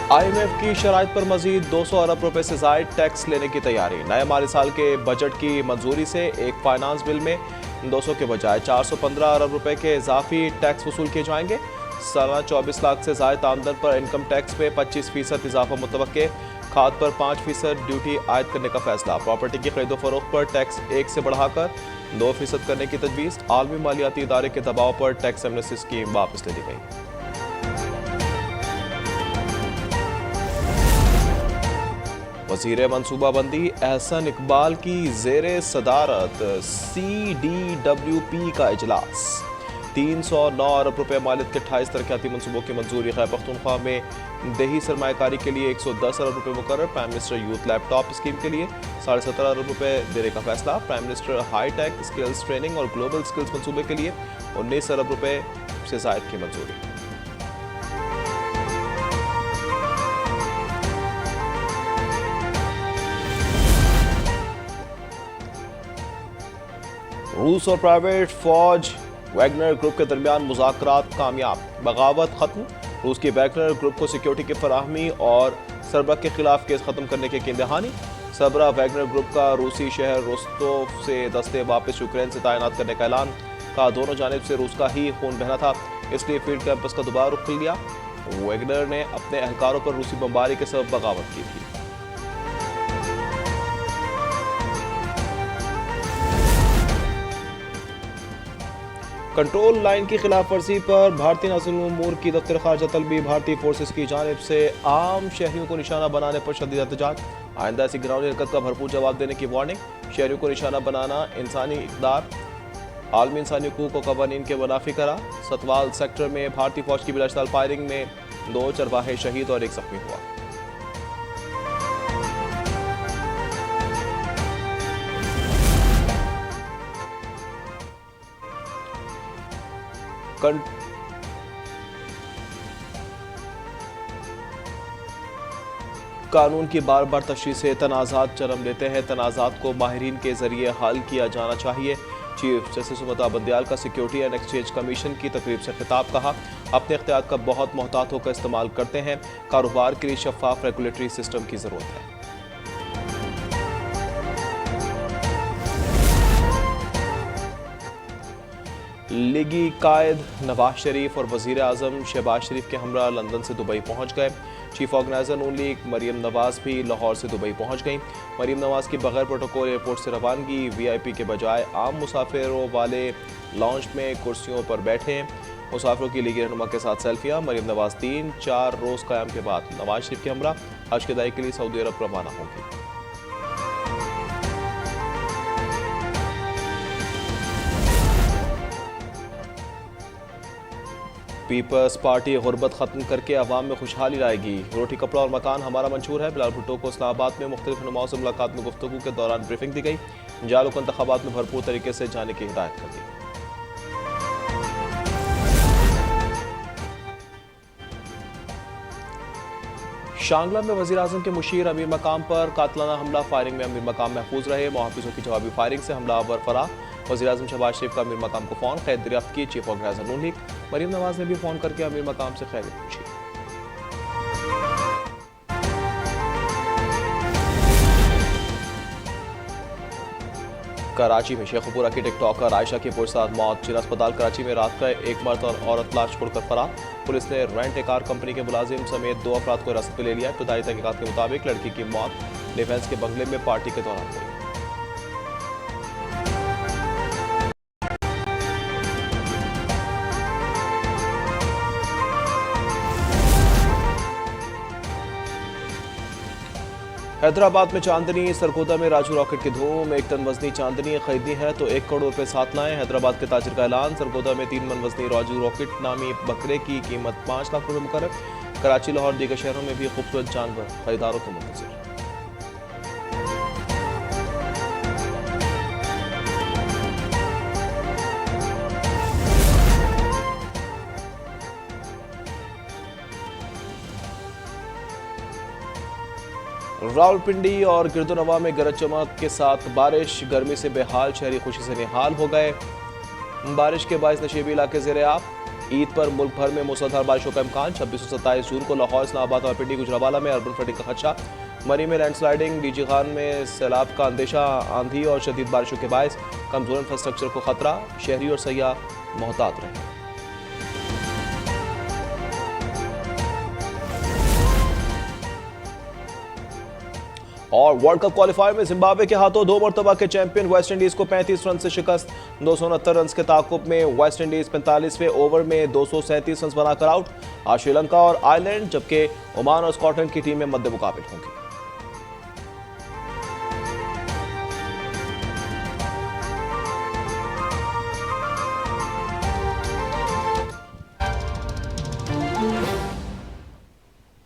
IMF की शराइत पर मजीद 200 अरब रुपए से जायद टैक्स लेने की तैयारी। नए माली साल के बजट की मंजूरी से एक फाइनेंस बिल में 200 के बजाय 415 अरब रुपए के इजाफी टैक्स वसूल किए जाएंगे। सालाना 24 लाख से जायद आमदन पर इनकम टैक्स में 25% इजाफा मुतवक्के। खाद पर 5% ड्यूटी आयद करने का फैसला। प्रॉपर्टी की खरीदो फरोख्त पर टैक्स 1 से बढ़ाकर 2% करने की तजवीज़। आलमी मालियाती इदारे के दबाव पर टैक्स एमनेस्टी स्कीम वापस ले ली गई। वज़ीर मनसूबाबंदी एहसन इकबाल की ज़ेरे सदारत CDWP का इजलास। 309 अरब रुपए मालियत के 28 तरक्याती मनसूबों की मंजूरी। खैबर पख्तूनख्वा में देही सरमायाकारी के लिए 110 अरब रुपए मुकर्रर। Prime minister youth laptop scheme के लिए 17.5 अरब रुपए देने का फैसला। Prime minister high tech skills training और ग्लोबल स्किल्स मनसूबे के लिए 19 अरब रुपए से जायद की मंजूरी। रूस और प्राइवेट फौज वैगनर ग्रुप के दरमियान मुज़ाकरात कामयाब। बगावत खत्म। रूस की वैगनर ग्रुप को सिक्योरिटी की फराहमी और सरबरा के खिलाफ केस खत्म करने की यकीन दहानी। सरबरा वैगनर ग्रुप का रूसी शहर रोस्तोव से दस्ते वापस यूक्रेन से तैनात करने का ऐलान। कहा दोनों जानिब से रूस का ही खून बहना था, इसलिए फील्ड कैंपस का दोबारा रुख खुल गया। वैगनर ने अपने एहलकारों पर रूसी बमबारी के सबब बगावत की थी। कंट्रोल लाइन की खिलाफ वर्जी पर भारतीय नाज़िम उमूर की दफ्तर खारजा तलबी। भारतीय फोर्सेस की जानिब से आम शहरियों को निशाना बनाने पर शदीद एहतजाज। आइंदा ऐसी गिरावनी हरकत का भरपूर जवाब देने की वार्निंग। शहरियों को निशाना बनाना इंसानी इक़दार आलमी इंसानी हुकूक और क़वानीन के मुनाफी करा। सतवाल सेक्टर में भारतीय फौज की बिलाशताल फायरिंग में 2 चरवाहे शहीद और 1 जख्मी हुआ। कानून की बार बार तशरीह से तनाज़ात जन्म लेते हैं। तनाज़ात को माहिरीन के जरिए हल किया जाना चाहिए। चीफ जस्टिस उमता बंदयाल का सिक्योरिटी एंड एक्सचेंज कमीशन की तकरीब से खिताब। कहा अपने इख्तियार का बहुत मोहतात होकर इस्तेमाल करते हैं। कारोबार के लिए शफाफ रेगुलेटरी सिस्टम की ज़रूरत है। लीगी कायद नवाज शरीफ और वज़ीर आज़म शहबाज शरीफ के हमरा लंदन से दुबई पहुँच गए। चीफ ऑर्गेनाइजर नून लीग मरीम नवाज भी लाहौर से दुबई पहुँच गई। मरीम नवाज की बगैर प्रोटोकॉल एयरपोर्ट से रवानगी। VIP के बजाय आम मुसाफिरों वाले लॉन्च में कुर्सियों पर बैठे हैं। मुसाफिरों की लीगी रहनुमा के साथ सेल्फियाँ। मरीम नवाज 3-4 रोज़ क़याम के बाद नवाज शरीफ के हमरा हज की अदायगी के लिए सऊदी अरब रवाना होंगे। पीपल्स पार्टी गुर्बत खत्म करके अवाम में खुशहाली लाएगी। रोटी कपड़ा और मकान हमारा मंशूर है। बिलाल भुट्टो को इस्लामाबाद में मुख्तलिफ रहनुमाओं से मुलाकात में गुफ्तगू के दौरान ब्रीफिंग दी गई। जालों को इंतखाबात में भरपूर तरीके से जाने की हिदायत कर दी। शांगला में वज़ीर आज़म के मुशीर अमीर मकाम पर कातलाना हमला। फायरिंग में अमीर मकाम महफूज रहे। मुहाफिजों की जवाबी फायरिंग से हमलावर फरार। वज़ीर आज़म शहबाज शरीफ का अमीर मकाम को फ़ोन। खैर दरियाफ्त की। चीफ ऑर्गेनाइजर नून लीग मरीम नवाज ने भी फ़ोन करके अमीर मकाम से खैरियत पूछी। कराची में शेखपुरा की टिकटॉकर आयशा की पुरसाद मौत। जिला अस्पताल कराची में रात का एक मर्द और औरत लाश छोड़कर फरार। पुलिस ने रेंट ए कार कंपनी के मुलाजिम समेत 2 अफराद को हिरासत में ले लिया। इब्तदाई तहकीकात के मुताबिक लड़की की मौत डिफेंस के बंगले में पार्टी के दौरान हुई। हैदराबाद में चांदनी। सरगोदा में राजू रॉकेट की धूम। 1 टन वजनी चांदनी खरीदनी है तो 1 करोड़ रुपए साथ लाएं। हैदराबाद के ताजिर का ऐलान। सरगोदा में 3 मन वजनी राजू रॉकेट नामी बकरे की कीमत 5 लाख रुपए मुकर्रर। कराची, लाहौर, दीगर शहरों में भी खूबसूरत जानवर खरीदारों को मुंतज़िर। रावलपिंडी और गिरदोनवा में गरज चमक के साथ बारिश। गर्मी से बेहाल शहरी खुशी से निहाल हो गए। बारिश के बायस नशेबी इलाके ज़ेरे आब। ईद पर मुल्क भर में मूसलाधार बारिशों का इम्कान। 26 और 27 जून को लाहौर, इस्लामाबाद और पिंडी गुजरावाला में अर्बन फ्लडिंग का खदशा। मरी में लैंडस्लाइडिंग, डीजी खान में सैलाब का अंदेशा। आंधी और शदीद बारिशों के बायस कमजोर इंफ्रास्ट्रक्चर को खतरा। शहरी और सयाह मोहतात रहे। और वर्ल्ड कप क्वालिफायर में जिम्बाब्वे के हाथों 2 मरतबा के चैंपियन वेस्ट इंडीज को 35 रन से शिकस्त। 269 रन के ताकुब में वेस्ट इंडीज 45वें ओवर में 237 रन बनाकर आउट। आज श्रीलंका और आयरलैंड जबकि ओमान और स्कॉटलैंड की टीमें मद्दे मुकाबिल होंगी।